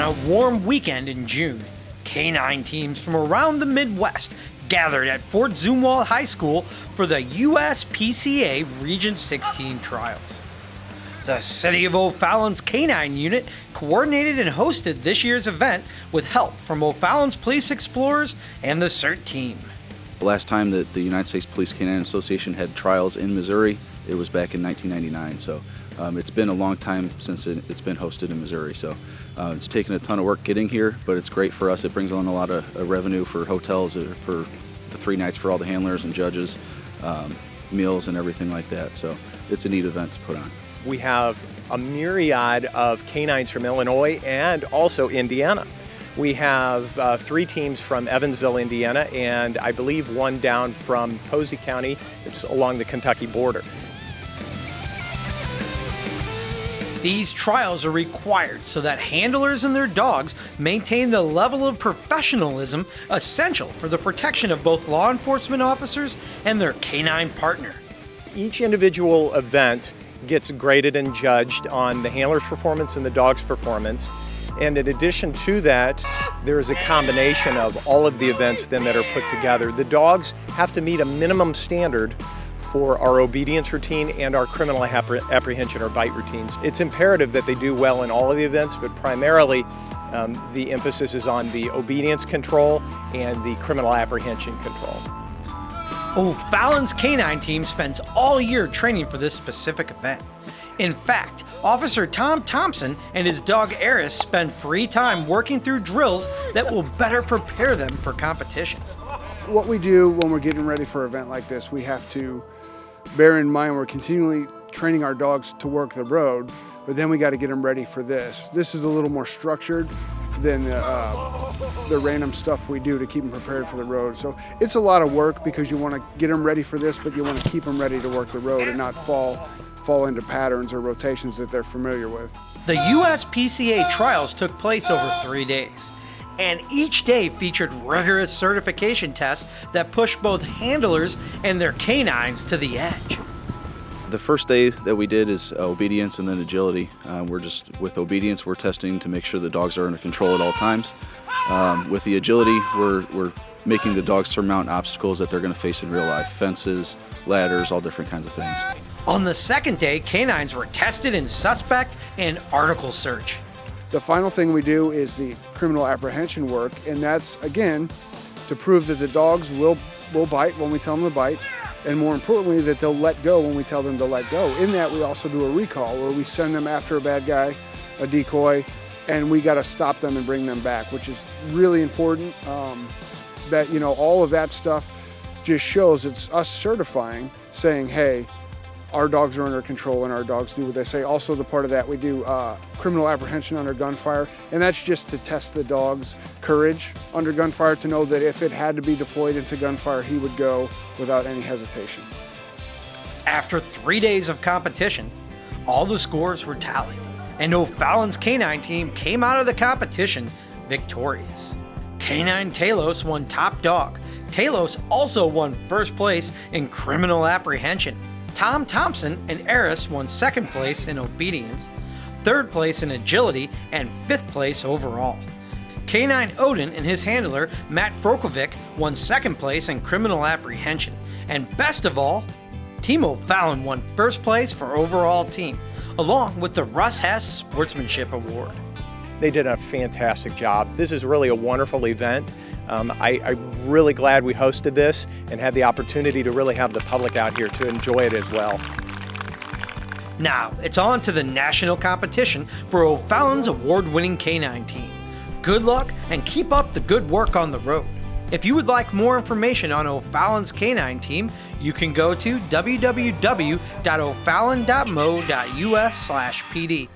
a warm weekend in June, K-9 teams from around the Midwest gathered at Fort Zumwalt High School for the USPCA Region 16 trials. The City of O'Fallon's K-9 unit coordinated and hosted this year's event with help from O'Fallon's Police Explorers and the CERT team. The last time that the United States Police K-9 Association had trials in Missouri, it was back in 1999. So it's been a long time since it's been hosted in Missouri. So it's taken a ton of work getting here, but it's great for us. It brings on a lot of revenue for hotels, for the 3 nights for all the handlers and judges, meals and everything like that. So it's a neat event to put on. We have a myriad of canines from Illinois and also Indiana. We have 3 teams from Evansville, Indiana, and I believe 1 down from Posey County. It's along the Kentucky border. These trials are required so that handlers and their dogs maintain the level of professionalism essential for the protection of both law enforcement officers and their canine partner. Each individual event gets graded and judged on the handler's performance and the dog's performance. And in addition to that, there is a combination of all of the events then that are put together. The dogs have to meet a minimum standard for our obedience routine and our criminal apprehension or bite routines. It's imperative that they do well in all of the events, but primarily the emphasis is on the obedience control and the criminal apprehension control. O'Fallon's K-9 team spends all year training for this specific event. In fact, Officer Tom Thompson and his dog Eris spend free time working through drills that will better prepare them for competition. What we do when we're getting ready for an event like this, we have to bear in mind we're continually training our dogs to work the road, but then we got to get them ready for this. This is a little more structured than the random stuff we do to keep them prepared for the road. So it's a lot of work because you want to get them ready for this, but you want to keep them ready to work the road and not fall into patterns or rotations that they're familiar with. The USPCA trials took place over 3 days, and each day featured rigorous certification tests that pushed both handlers and their canines to the edge. The first day that we did is obedience and then agility. With obedience, we're testing to make sure the dogs are under control at all times. With the agility, we're making the dogs surmount obstacles that they're going to face in real life, fences, ladders, all different kinds of things. On the second day, canines were tested in suspect and article search. The final thing we do is the criminal apprehension work, and that's, again, to prove that the dogs will bite when we tell them to bite, and more importantly, that they'll let go when we tell them to let go. In that, we also do a recall, where we send them after a bad guy, a decoy, and we got to stop them and bring them back, which is really important. That, you know, all of that stuff just shows it's us certifying, saying, hey, our dogs are under control and our dogs do what they say. Also, the part of that, we do criminal apprehension under gunfire, and that's just to test the dog's courage under gunfire, to know that if it had to be deployed into gunfire, he would go without any hesitation. After 3 days of competition, all the scores were tallied, and O'Fallon's K-9 team came out of the competition victorious. K-9 Talos won top dog. Talos also won first place in criminal apprehension. Tom Thompson and Eris won second place in obedience, third place in agility, and fifth place overall. K-9 Odin and his handler, Matt Frokovic, won second place in criminal apprehension. And best of all, Team O'Fallon won first place for overall team, along with the Russ Hess Sportsmanship Award. They did a fantastic job. This is really a wonderful event. I'm really glad we hosted this and had the opportunity to really have the public out here to enjoy it as well. Now, it's on to the national competition for O'Fallon's award-winning K-9 team. Good luck and keep up the good work on the road. If you would like more information on O'Fallon's K-9 team, you can go to www.o'fallon.mo.us/pd.